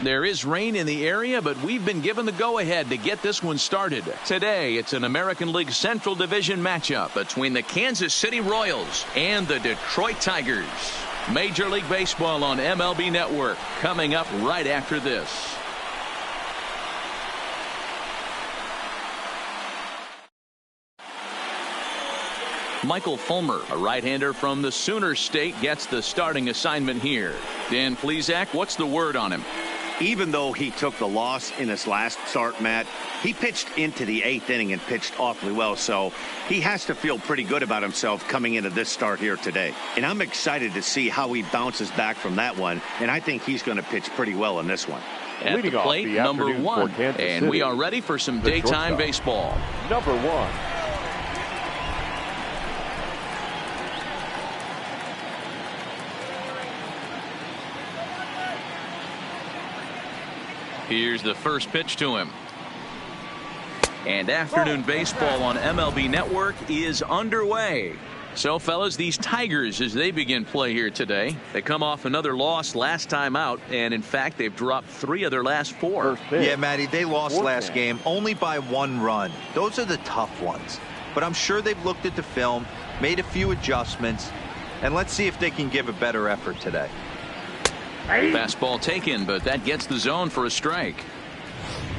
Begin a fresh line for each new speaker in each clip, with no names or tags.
There is rain in the area, but we've been given the go-ahead to get this one started. Today, it's an American League Central Division matchup between the Kansas City Royals and the Detroit Tigers. Major League Baseball on MLB Network coming up right after this. Michael Fulmer, a right-hander from the Sooner State, gets the starting assignment here. Dan Plesac, what's the word on him?
Even though he took the loss in his last start, Matt, he pitched into the 8th inning and pitched awfully well. So he has to feel pretty good about himself coming into this start here today. And I'm excited to see how he bounces back from that one. And I think he's going to pitch pretty well in this one.
At the plate, number 1. And we are ready for some daytime baseball.
Number 1.
Here's the first pitch to him. And afternoon baseball on MLB Network is underway. So, fellas, these Tigers, as they begin play here today, they come off another loss last time out, and in fact, they've dropped 3 of their last 4.
Yeah, Matty, they lost last game only by 1 run. Those are the tough ones. But I'm sure they've looked at the film, made a few adjustments, and let's see if they can give a better effort today.
Fastball taken, but that gets the zone for a strike.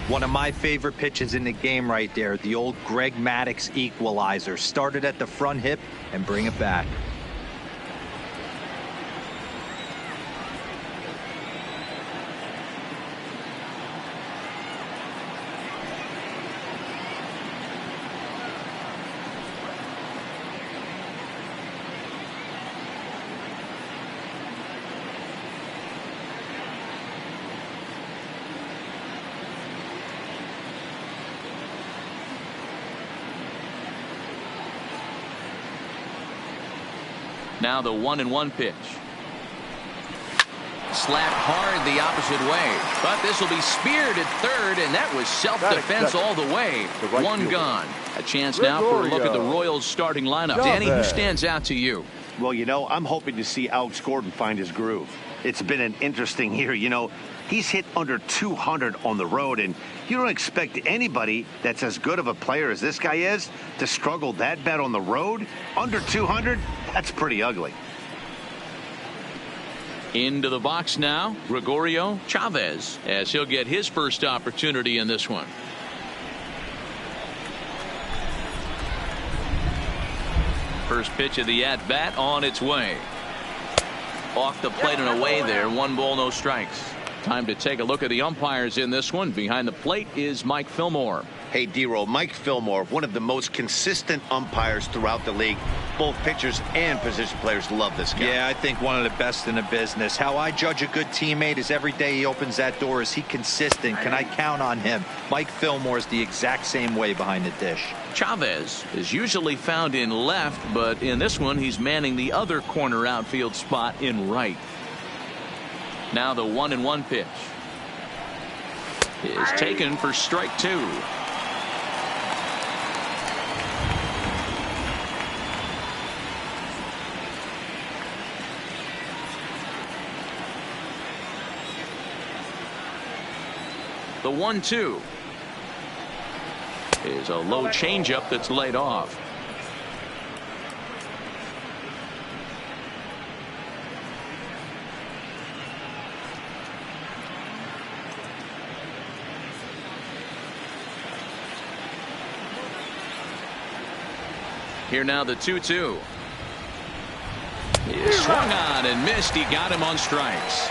One of my favorite pitches in the game right there, the old Greg Maddux equalizer. Started at the front hip and bring it back.
Now the 1-1 pitch. Slapped hard the opposite way, but this will be speared at third, and that was self-defense all the way. One gone. A chance now for a look at the Royals starting lineup. Danny, who stands out to you?
Well, you know, I'm hoping to see Alex Gordon find his groove. It's been an interesting year. You know, he's hit under 200 on the road, and you don't expect anybody that's as good of a player as this guy is to struggle that bad on the road. Under 200, that's pretty ugly.
Into the box now, Gregorio Chavez, as he'll get his first opportunity in this one. First pitch of the at-bat on its way. Off the plate and away there. 1 ball, no strikes. Time to take a look at the umpires in this one. Behind the plate is Mike Fillmore.
Hey, D-Roll, Mike Fillmore, one of the most consistent umpires throughout the league. Both pitchers and position players love this guy.
Yeah, I think one of the best in the business. How I judge a good teammate is every day he opens that door. Is he consistent? Can I count on him? Mike Fillmore is the exact same way behind the dish.
Chavez is usually found in left, but in this one he's manning the other corner outfield spot in right. Now the 1-1 pitch is taken for strike 2. The 1-2 is a low changeup that's laid off. Here now the 2-2. He swung on and missed. He got him on strikes.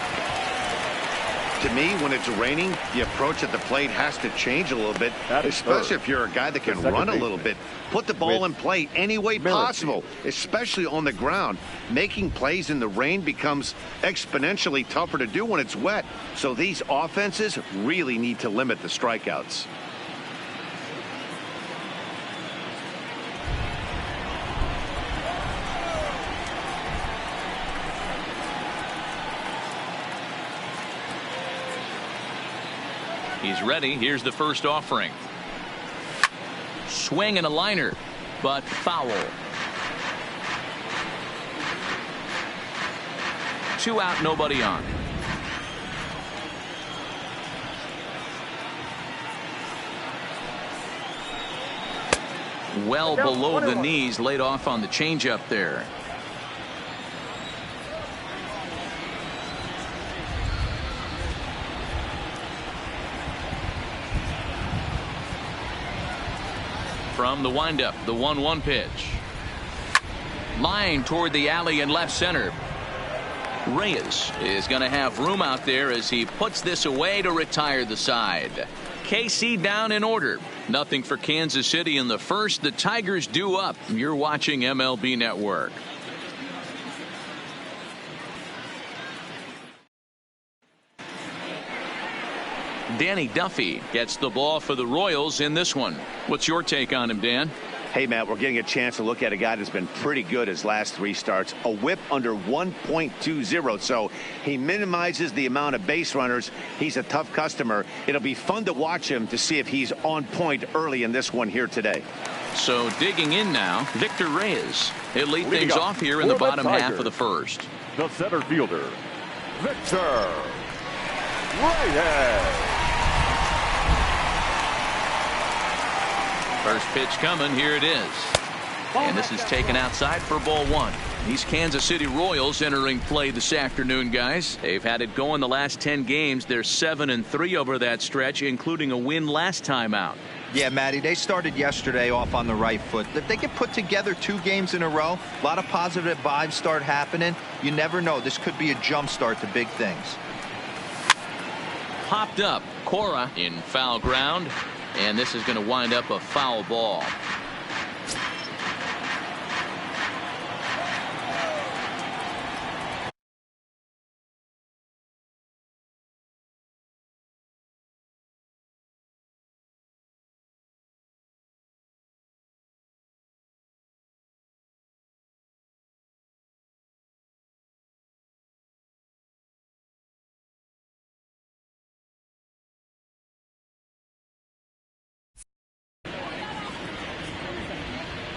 To me, when it's raining, the approach at the plate has to change a little bit, especially if you're a guy that can run a little bit. Put the ball in play any way possible, especially on the ground. Making plays in the rain becomes exponentially tougher to do when it's wet. So these offenses really need to limit the strikeouts.
He's ready. Here's the first offering. Swing and a liner, but foul. 2 out, nobody on. well below the knees, laid off on the changeup there. From the windup, the 1-1 pitch. Line toward the alley in left center. Reyes is going to have room out there as he puts this away to retire the side. KC down in order. Nothing for Kansas City in the first. The Tigers due up. You're watching MLB Network. Danny Duffy gets the ball for the Royals in this one. What's your take on him, Dan?
Hey, Matt, we're getting a chance to look at a guy that's been pretty good his last 3 starts. A whip under 1.20, so he minimizes the amount of base runners. He's a tough customer. It'll be fun to watch him to see if he's on point early in this one here today.
So digging in now, Victor Reyes. He'll lead things off here in the bottom half of the first.
The center fielder, Victor Reyes.
First pitch coming. Here it is. And this is taken outside for ball 1. These Kansas City Royals entering play this afternoon, guys. They've had it going the last 10 games. They're 7-3 over that stretch, including a win last time out.
Yeah, Matty, they started yesterday off on the right foot. If they can put together 2 games in a row, a lot of positive vibes start happening. You never know. This could be a jump start to big things.
Popped up. Cora in foul ground. And this is going to wind up a foul ball.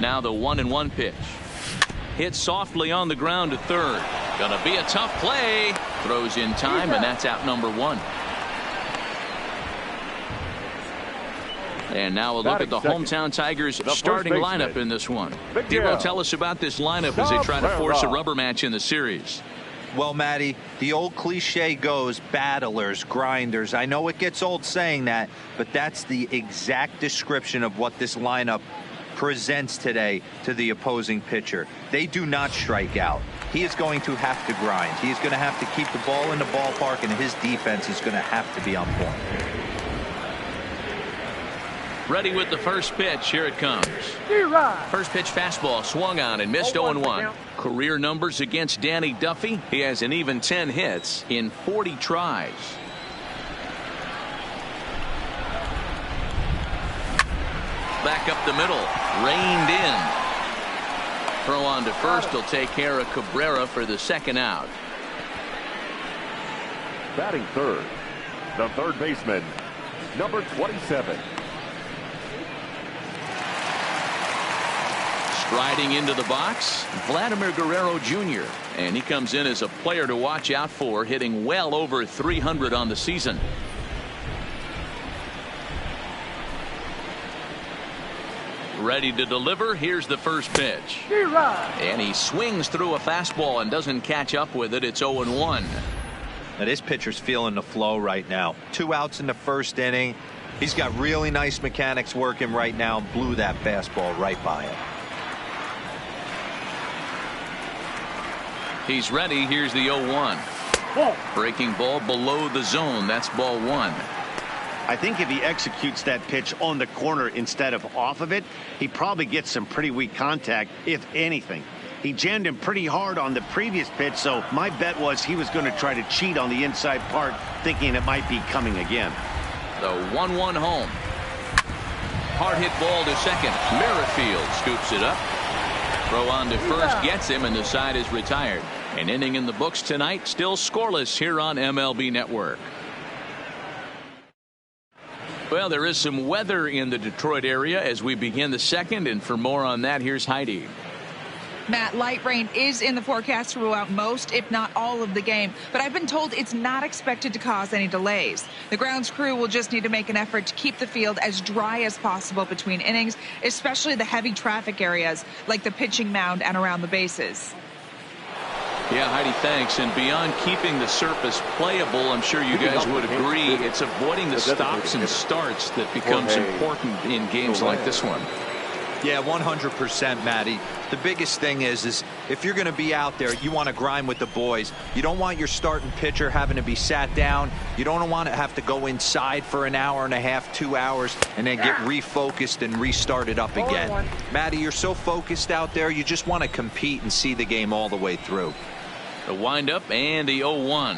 Now the 1-1 pitch. Hit softly on the ground to third. Gonna be a tough play. Throws in time, and that's out number 1. And now a look at the hometown Tigers starting lineup in this one. Debo, tell us about this lineup as they try to force a rubber match in the series.
Well, Matty, the old cliche goes battlers, grinders. I know it gets old saying that, but that's the exact description of what this lineup presents today to the opposing pitcher. They do not strike out. He is going to have to grind. He is going to have to keep the ball in the ballpark, and his defense is going to have to be on point.
Ready with the first pitch. Here it comes. First pitch fastball swung on and missed. 0-1. Career numbers against Danny Duffy. He has an even 10 hits in 40 tries. Back up the middle. Reined in. Throw on to first will take care of Cabrera for the second out.
Batting third, the third baseman, number 27.
Striding into the box, Vladimir Guerrero Jr. And he comes in as a player to watch out for, hitting well over 300 on the season. Ready to deliver. Here's the first pitch. And he swings through a fastball and doesn't catch up with it. It's 0-1.
Now this pitcher's feeling the flow right now. 2 outs in the first inning. He's got really nice mechanics working right now. Blew that fastball right by him.
He's ready. Here's the 0-1. Breaking ball below the zone. That's ball 1.
I think if he executes that pitch on the corner instead of off of it, he probably gets some pretty weak contact, if anything. He jammed him pretty hard on the previous pitch, so my bet was he was going to try to cheat on the inside part, thinking it might be coming again.
The 1-1 home. Hard hit ball to second. Merrifield scoops it up. Throw on to first gets him, and the side is retired. An inning in the books tonight, still scoreless here on MLB Network. Well, there is some weather in the Detroit area as we begin the second, and for more on that, here's Heidi.
Matt, light rain is in the forecast throughout most, if not all, of the game, but I've been told it's not expected to cause any delays. The grounds crew will just need to make an effort to keep the field as dry as possible between innings, especially the heavy traffic areas like the pitching mound and around the bases.
Yeah, Heidi, thanks. And beyond keeping the surface playable, I'm sure you guys would agree, it's avoiding the stops and starts that becomes important in games like this one.
Yeah, 100%, Matty. The biggest thing is if you're going to be out there, you want to grind with the boys. You don't want your starting pitcher having to be sat down. You don't want to have to go inside for an hour and a half, 2 hours, and then get refocused and restarted up again. Matty, you're so focused out there, you just want to compete and see the game all the way through.
The windup and the 0-1.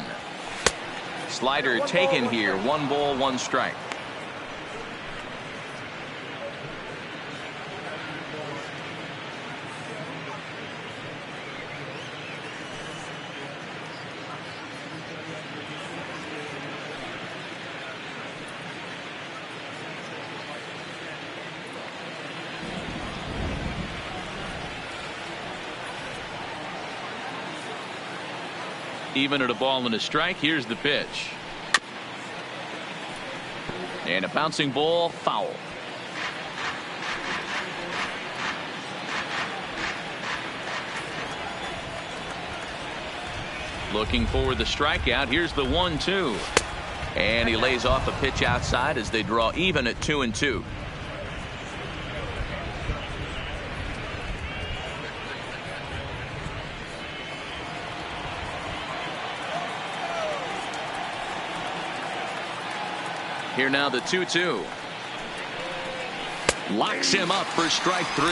Slider taken here. 1 ball, 1 strike. Even at a ball and a strike. Here's the pitch. And a bouncing ball, foul. Looking for the strikeout. Here's the 1-2. And he lays off a pitch outside as they draw even at 2-2. Here now the 2-2. Locks him up for strike 3.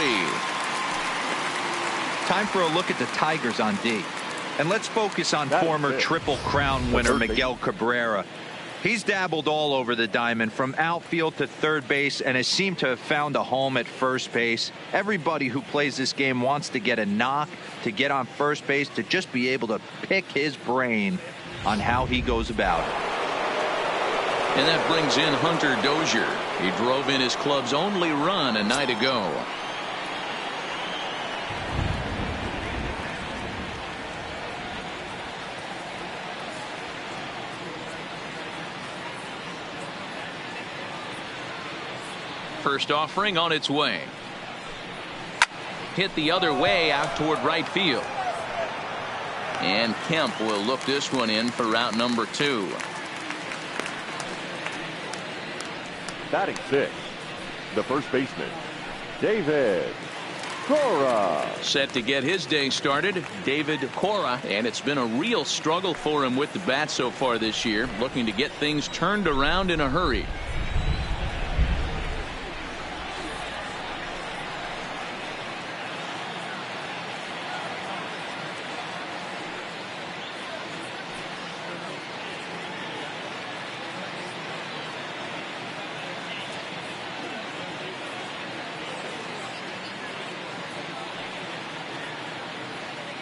Time for a look at the Tigers on D. And let's focus on former Triple Crown winner Miguel Cabrera. He's dabbled all over the diamond from outfield to third base and has seemed to have found a home at first base. Everybody who plays this game wants to get a knock, to get on first base, to just be able to pick his brain on how he goes about it.
And that brings in Hunter Dozier. He drove in his club's only run a night ago. First offering on its way. Hit the other way out toward right field. And Kemp will look this one in for route number 2.
Batting 6, the first baseman, David Cora.
Set to get his day started, David Cora, and it's been a real struggle for him with the bat so far this year, looking to get things turned around in a hurry.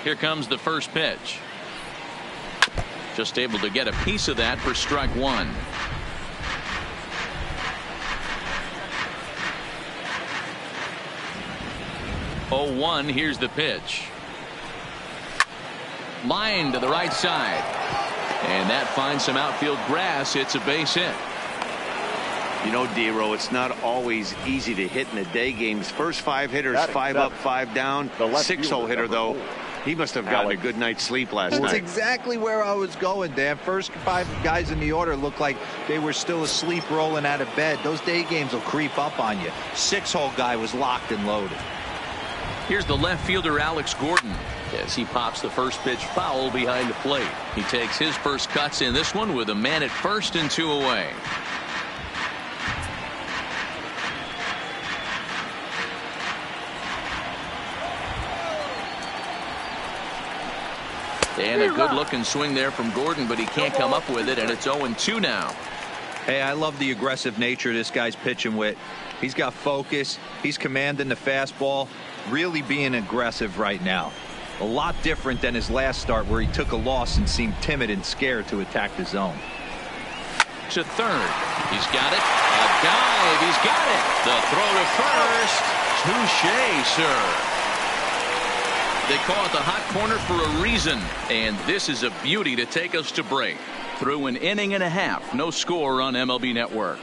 Here comes the first pitch. Just able to get a piece of that for strike 1. Oh, 1. Here's the pitch. Line to the right side. And that finds some outfield grass. It's a base hit.
You know, D-Row, it's not always easy to hit in the day games. First 5 hitters, 5 up, 5 down. 6-hole hitter, though. He must have gotten a good night's sleep last night.
That's exactly where I was going, Dan. First 5 guys in the order looked like they were still asleep rolling out of bed. Those day games will creep up on you. 6-hole guy was locked and loaded.
Here's the left fielder, Alex Gordon, as he pops the first pitch foul behind the plate. He takes his first cuts in this one with a man at first and 2 away. And a good-looking swing there from Gordon, but he can't come up with it, and it's 0-2 now.
Hey, I love the aggressive nature this guy's pitching with. He's got focus. He's commanding the fastball, really being aggressive right now. A lot different than his last start where he took a loss and seemed timid and scared to attack the zone.
To third. He's got it. A dive. He's got it. The throw to first. Touché, sir. They call it the hot corner for a reason, and this is a beauty to take us to break. Through an inning and a half, no score on MLB Network.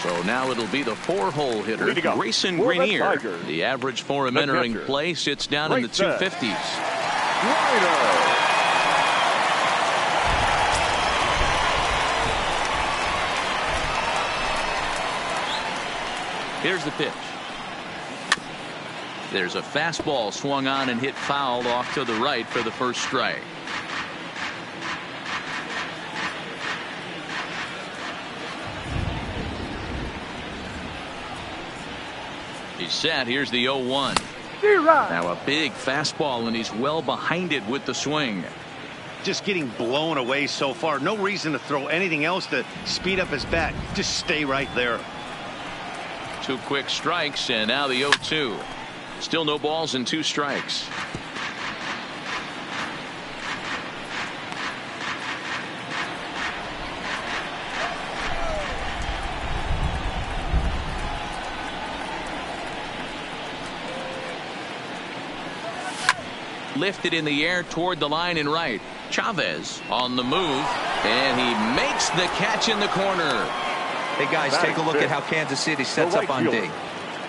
So now it'll be the 4-hole hitter, Grayson Greenier. The average for him entering play sits down in the 250s. Here's the pitch. There's a fastball swung on and hit foul off to the right for the first strike. He's set. Here's the 0-1. Now a big fastball, and he's well behind it with the swing.
Just getting blown away so far. No reason to throw anything else to speed up his bat. Just stay right there.
2 quick strikes, and now the 0-2. Still no balls and 2 strikes. Lifted in the air toward the line and right. Chavez on the move, and he makes the catch in the corner.
Hey guys, take a look at how Kansas City sets up on D.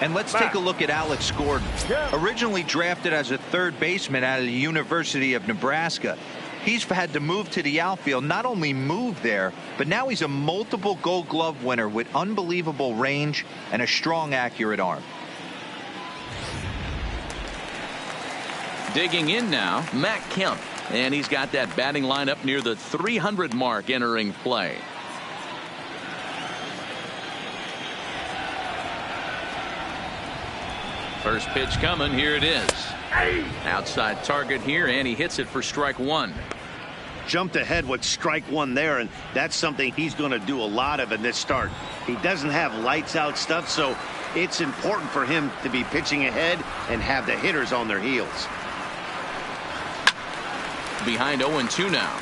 And let's take a look at Alex Gordon. Originally drafted as a third baseman out of the University of Nebraska, he's had to move to the outfield. Not only move there, but now he's a multiple Gold Glove winner with unbelievable range and a strong, accurate arm.
Digging in now, Matt Kemp, and he's got that batting line up near the 300 mark entering play. First pitch coming. Here it is. Outside target here, and he hits it for strike 1.
Jumped ahead with strike 1 there, and that's something he's going to do a lot of in this start. He doesn't have lights out stuff, so it's important for him to be pitching ahead and have the hitters on their heels.
Behind 0-2 now.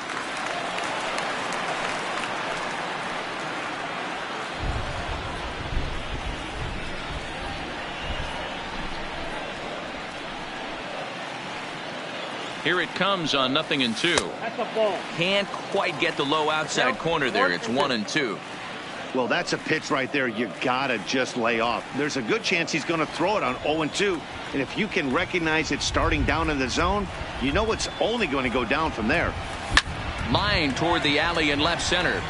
Here it comes on 0-2.
That's a ball.
Can't quite get the low outside corner there. It's 1-2.
Well, that's a pitch right there you gotta just lay off. There's a good chance he's going to throw it on 0-2, and if you can recognize it starting down in the zone, you know it's only going to go down from there.
Line toward the alley in left center,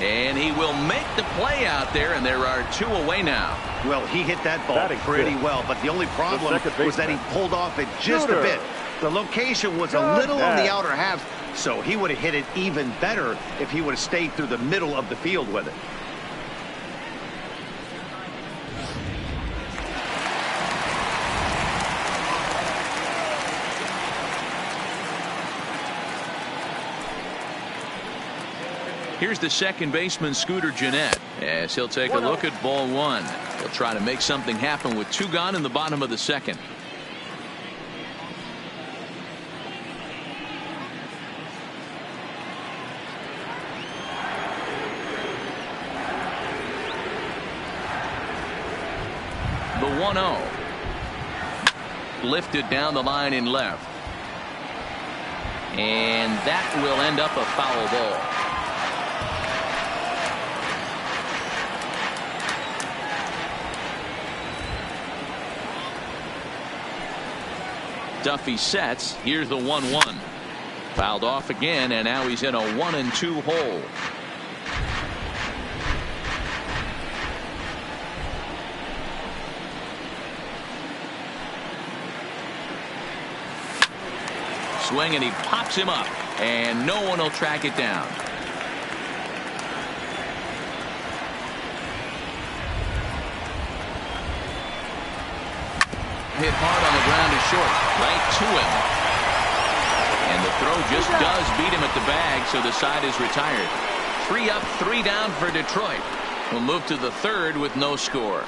and he will make the play out there, and there are 2 away now.
Well, he hit that ball pretty well, but the only problem was that he pulled off it just a bit. The location was a little on the outer half, so he would have hit it even better if he would have stayed through the middle of the field with it.
Here's the second baseman, Scooter Gennett, as he'll take a look at ball 1. He'll try to make something happen with 2 gone in the bottom of the second. The 1-0. Lifted down the line in left. And that will end up a foul ball. Duffy sets. Here's the 1-1. Fouled off again, and now he's in a 1-2 hole. Swing, and he pops him up, and no one will track it down. Hit hard on the ground to short, right to him. And the throw just does beat him at the bag, so the side is retired. 3 up, 3 down for Detroit. We'll move to the 3rd with no score.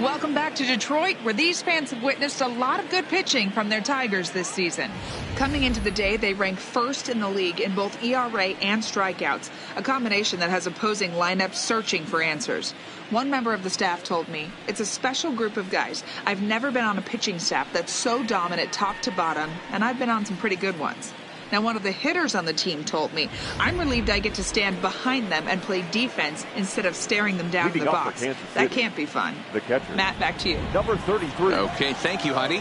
Welcome back to Detroit, where these fans have witnessed a lot of good pitching from their Tigers this season. Coming into the day, they rank first in the league in both ERA and strikeouts, a combination that has opposing lineups searching for answers. One member of the staff told me, "It's a special group of guys. I've never been on a pitching staff that's so dominant top to bottom, and I've been on some pretty good ones." Now, one of the hitters on the team told me, "I'm relieved I get to stand behind them and play defense instead of staring them down in the box. That can't be fun."
The catcher.
Matt, back to you.
Number 33.
Okay, thank you, Heidi.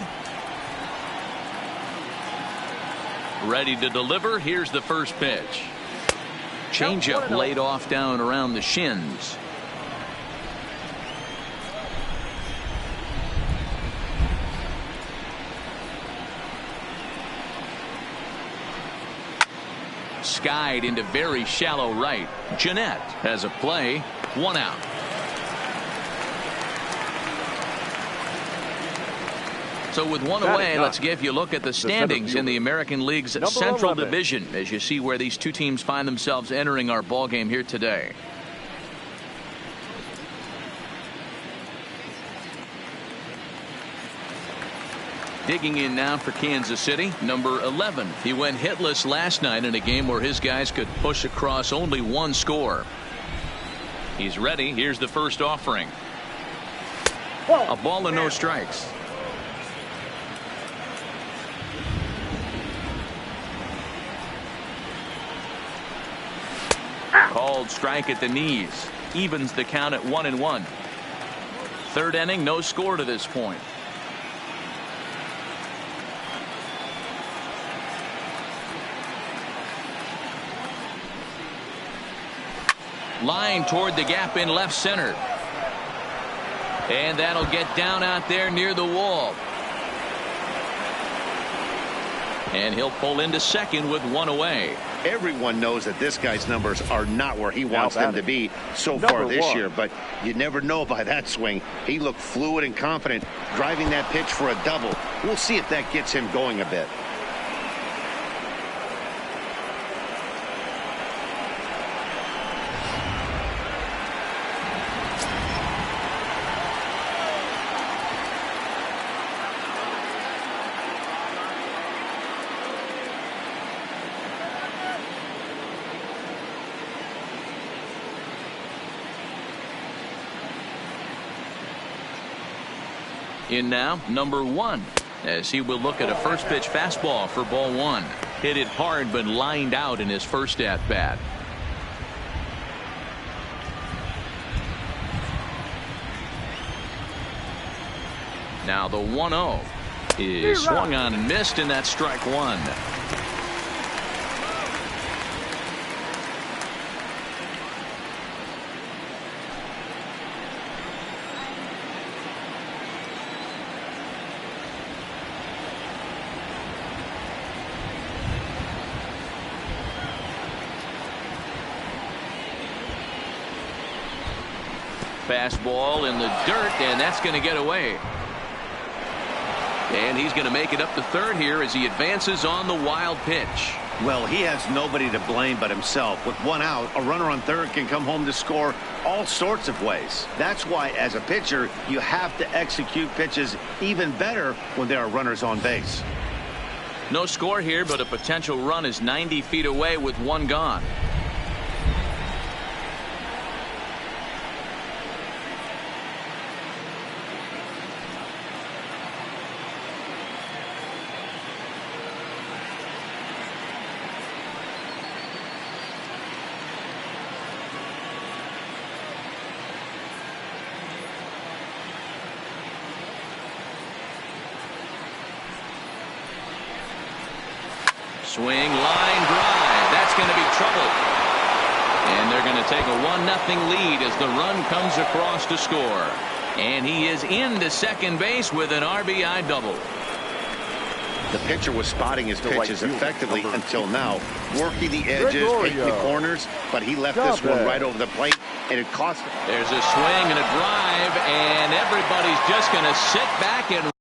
Ready to deliver. Here's the first pitch. Changeup laid off down around the shins. Skied into very shallow right. Jeanette has a play. 1 out. So with 1 away, let's give you a look at the standings in the American League's Central Division as you see where these two teams find themselves entering our ball game here today. Digging in now for Kansas City, number 11. He went hitless last night in a game where his guys could push across only 1 score. He's ready. Here's the first offering. A ball and no strikes. Called strike at the knees. Evens the count at 1-1. Third inning, no score to this point. Line toward the gap in left center. And that'll get down out there near the wall. And he'll pull into second with 1 away.
Everyone knows that this guy's numbers are not where he wants them to be so far this year, but you never know by that swing. He looked fluid and confident, driving that pitch for a double. We'll see if that gets him going a bit.
In now, number 1, as he will look at a first pitch fastball for ball 1. Hit it hard but lined out in his first at bat. Now the 1-0 is swung on and missed, and that's strike 1. Fastball in the dirt, and that's going to get away. And he's going to make it up to third here as he advances on the wild pitch.
Well, he has nobody to blame but himself. With 1 out, a runner on third can come home to score all sorts of ways. That's why, as a pitcher, you have to execute pitches even better when there are runners on base.
No score here, but a potential run is 90 feet away with 1 gone. Swing, line drive. That's going to be trouble. And they're going to take a 1-0 lead as the run comes across to score. And he is into second base with an RBI double.
The pitcher was spotting his pitches effectively until now, working the edges, taking the corners, but he left this one right over the plate, and it cost him.
There's a swing and a drive, and everybody's just going to sit back and